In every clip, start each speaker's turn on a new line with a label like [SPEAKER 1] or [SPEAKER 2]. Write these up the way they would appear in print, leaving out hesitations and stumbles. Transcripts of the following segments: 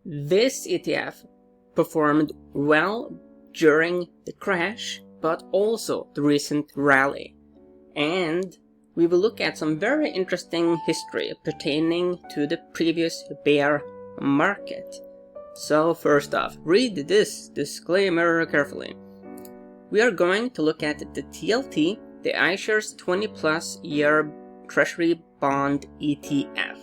[SPEAKER 1] This ETF performed well during the crash, but also the recent rally. And we will look at some very interesting history pertaining to the previous bear market. So first off, read this disclaimer carefully. We are going to look at the TLT, the iShares 20+ year Treasury bond ETF.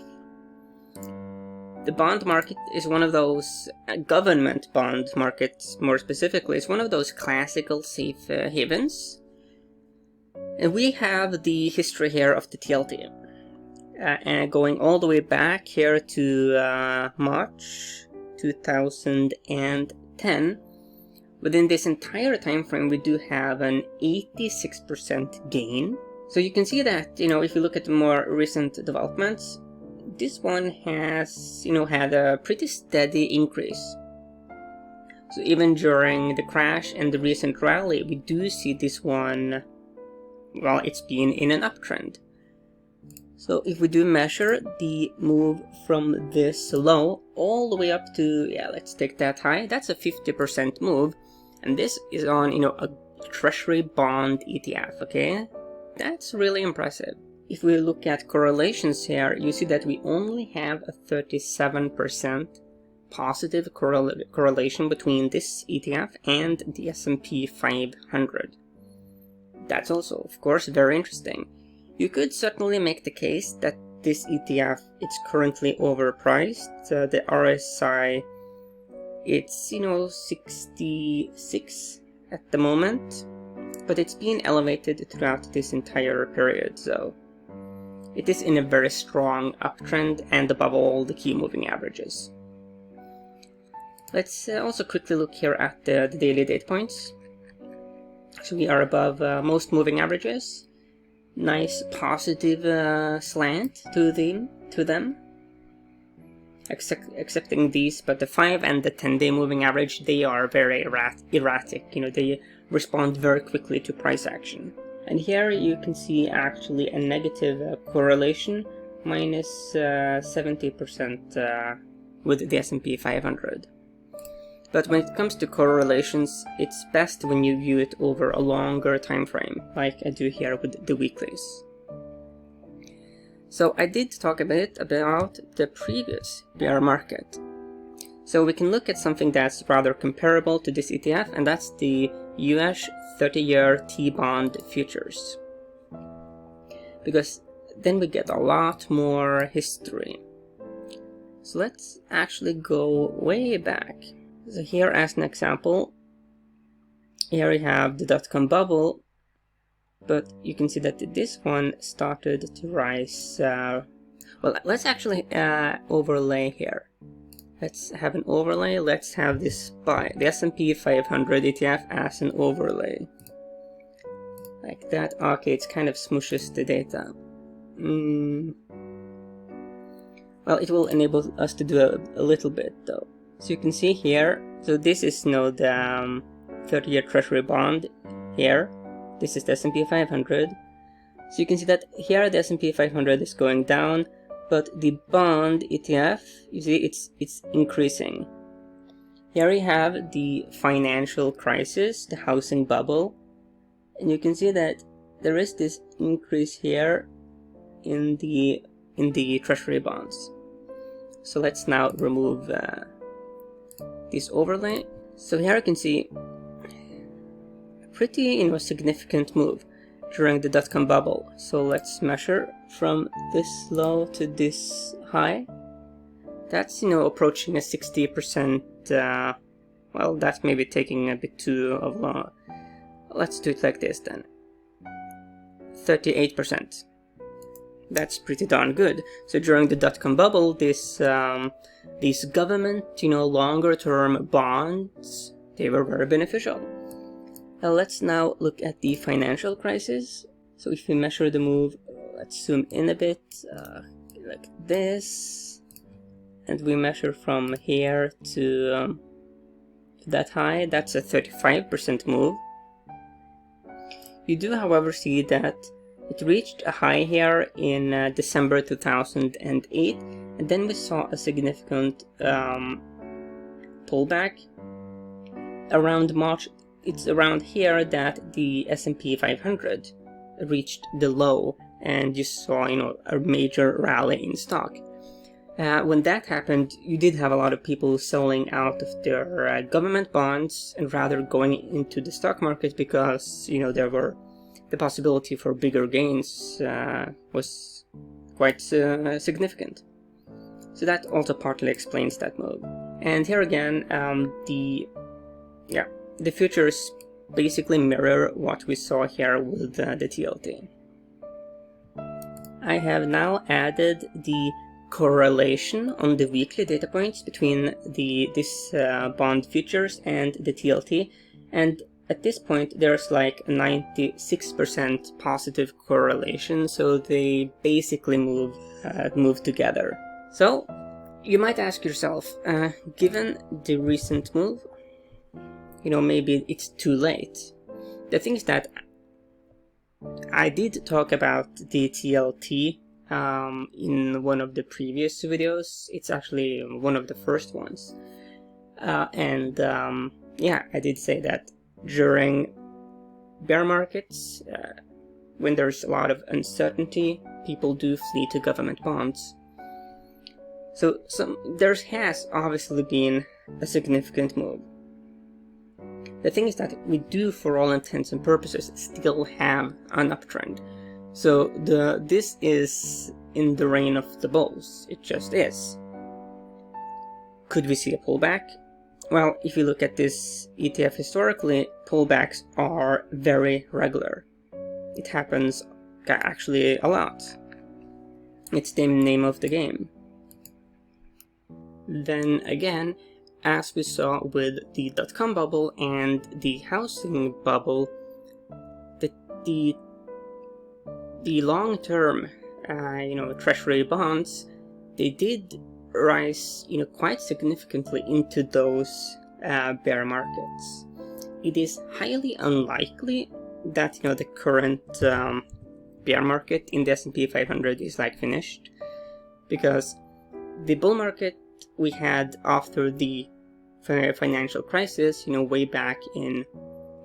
[SPEAKER 1] The bond market is one of those, government bond markets more specifically, is one of those classical safe havens. And we have the history here of the TLT, and going all the way back here to March 2010. Within this entire time frame, we do have an 86% gain. So you can see that, if you look at the more recent developments, this one has, had a pretty steady increase. So even during the crash and the recent rally, we do see this one, well, it's been in an uptrend. So if we do measure the move from this low all the way up to, let's take that high, that's a 50% move. And this is on, a Treasury bond ETF, okay? That's really impressive. If we look at correlations here, you see that we only have a 37% positive correlation between this ETF and the S&P 500. That's also, of course, very interesting. You could certainly make the case that this ETF is currently overpriced. The RSI, it's, 66 at the moment, but it's been elevated throughout this entire period, so it is in a very strong uptrend and above all the key moving averages. Let's also quickly look here at the daily data points. So we are above most moving averages. Nice positive slant to them. Excepting these, but the 5 and the 10-day moving average, they are very erratic. They respond very quickly to price action. And here you can see actually a negative correlation, minus 70% with the S&P 500. But when it comes to correlations, it's best when you view it over a longer time frame, like I do here with the weeklies. So I did talk a bit about the previous bear market. So we can look at something that's rather comparable to this ETF, and that's the US 30-year T-bond futures. Because then we get a lot more history. So let's actually go way back. So here as an example, here we have the dot-com bubble, but you can see that this one started to rise. Well, let's actually overlay here. Let's have an overlay. Let's have this by the S&P 500 ETF as an overlay. Like that. Okay, it kind of smooshes the data. Well, it will enable us to do a little bit though. So you can see here, so this is the 30-year Treasury bond here. This is the S&P 500. So you can see that here the S&P 500 is going down, but the bond ETF, you see it's increasing. Here we have the financial crisis, the housing bubble, and you can see that there is this increase here in the Treasury bonds. So let's now remove this overlay. So here you can see a pretty significant move during the dot-com bubble. So let's measure from this low to this high. That's approaching a 60%. Well, that's maybe taking a bit too long. Let's do it like this then. 38%. That's pretty darn good. So during the dot-com bubble, these government, longer-term bonds, they were very beneficial. Let's now look at the financial crisis. So if we measure the move, let's zoom in a bit, like this, and we measure from here to that high. That's a 35% move. You do, however, see that it reached a high here in December 2008, and then we saw a significant pullback. Around March, it's around here that the S&P 500 reached the low, and you saw, a major rally in stock. When that happened, you did have a lot of people selling out of their government bonds and rather going into the stock market because, the possibility for bigger gains was quite significant. So that also partly explains that move. And here again, the futures basically mirror what we saw here with the TLT. I have now added the correlation on the weekly data points between this bond futures and the TLT, and at this point there's like a 96% positive correlation, so they basically move together. So you might ask yourself, given the recent move, maybe it's too late. The thing is that I did talk about the TLT in one of the previous videos. It's actually one of the first ones. I did say that during bear markets, when there's a lot of uncertainty, people do flee to government bonds. So there has obviously been a significant move. The thing is that we do, for all intents and purposes, still have an uptrend. So this is in the reign of the bulls. It just is. Could we see a pullback? Well, if you look at this ETF historically, pullbacks are very regular. It happens actually a lot. It's the name of the game. Then again, as we saw with the dot-com bubble and the housing bubble, the long-term, Treasury bonds, they did rise, quite significantly into those bear markets. It is highly unlikely that, the current bear market in the S&P 500 is finished, because the bull market we had after the financial crisis, way back in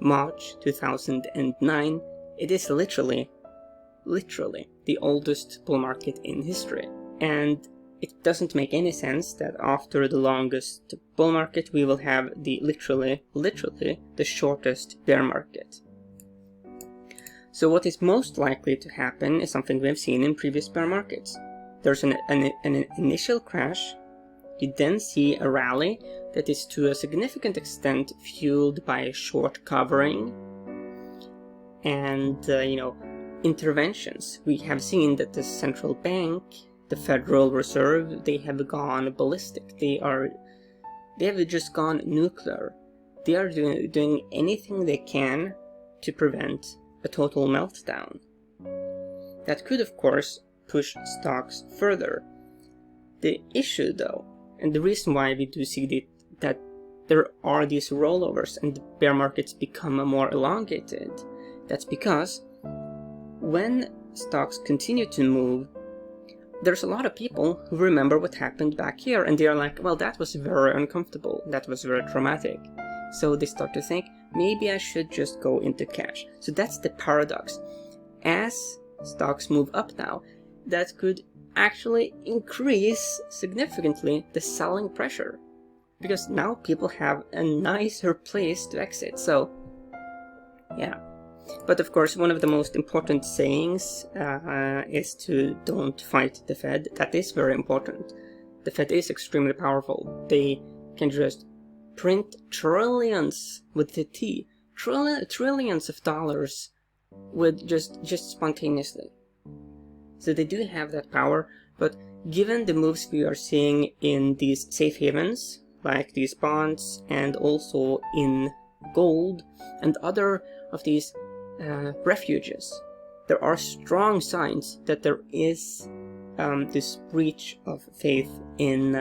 [SPEAKER 1] March 2009, it is literally the oldest bull market in history. And it doesn't make any sense that after the longest bull market, we will have the literally the shortest bear market. So what is most likely to happen is something we have seen in previous bear markets. There's an initial crash. You then see a rally that is to a significant extent fueled by short covering and interventions. We have seen that the central bank, the Federal Reserve, they have gone ballistic. They have just gone nuclear. They are doing anything they can to prevent a total meltdown. That could, of course, push stocks further. The issue, though, and the reason why we do see that there are these rollovers and the bear markets become more elongated, that's because when stocks continue to move, there's a lot of people who remember what happened back here, and they are like, well, that was very uncomfortable, that was very traumatic. So they start to think, maybe I should just go into cash. So that's the paradox. As stocks move up now, that could actually increase significantly the selling pressure, because now people have a nicer place to exit. So yeah, but of course one of the most important sayings is to don't fight the Fed. That is very important. The Fed is extremely powerful. They can just print trillions with the T, trillions of dollars with just spontaneously. So they do have that power, but given the moves we are seeing in these safe havens, like these bonds, and also in gold and other of these refuges, there are strong signs that there is this breach of faith in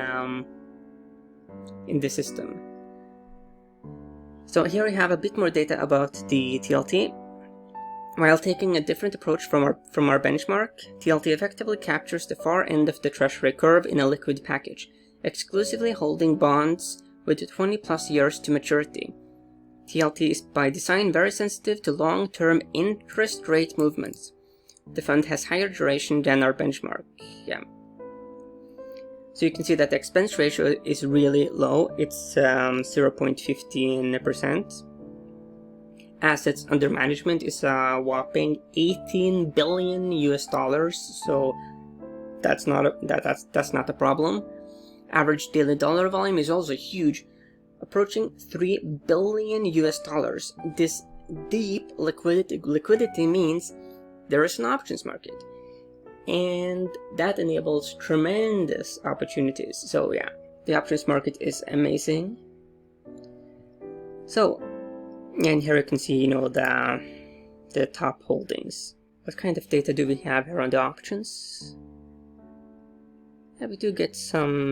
[SPEAKER 1] the system. So here we have a bit more data about the TLT. While taking a different approach from our benchmark, TLT effectively captures the far end of the Treasury curve in a liquid package, exclusively holding bonds with 20 plus years to maturity. TLT is by design very sensitive to long-term interest rate movements. The fund has higher duration than our benchmark. Yeah. So you can see that the expense ratio is really low. It's 0.15%. Assets under management is a whopping $18 billion US. So that's not a problem. Average daily dollar volume is also huge, approaching $3 billion US. This deep liquidity means there is an options market, and that enables tremendous opportunities. So yeah, the options market is amazing. So, and here you can see, the top holdings. What kind of data do we have here on the options? Yeah, we do get some.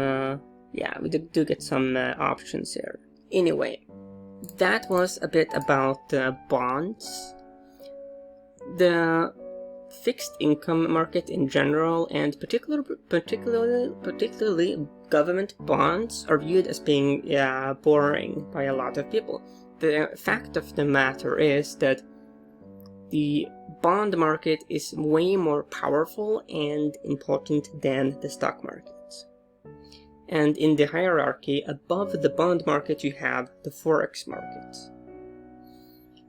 [SPEAKER 1] We do get some options here. Anyway, that was a bit about bonds, the fixed income market in general, and particularly government bonds are viewed as being boring by a lot of people. The fact of the matter is that the bond market is way more powerful and important than the stock market. And in the hierarchy, above the bond market, you have the forex market.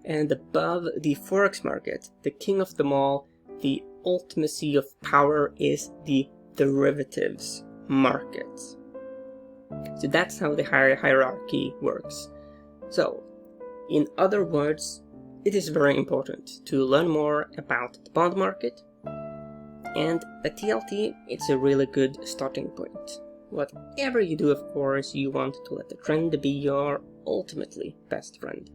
[SPEAKER 1] And above the forex market, the king of them all, the ultimacy of power, is the derivatives market. So that's how the hierarchy works. So, in other words, it is very important to learn more about the bond market, and a TLT, it's a really good starting point. Whatever you do, of course, you want to let the trend be your ultimately best friend.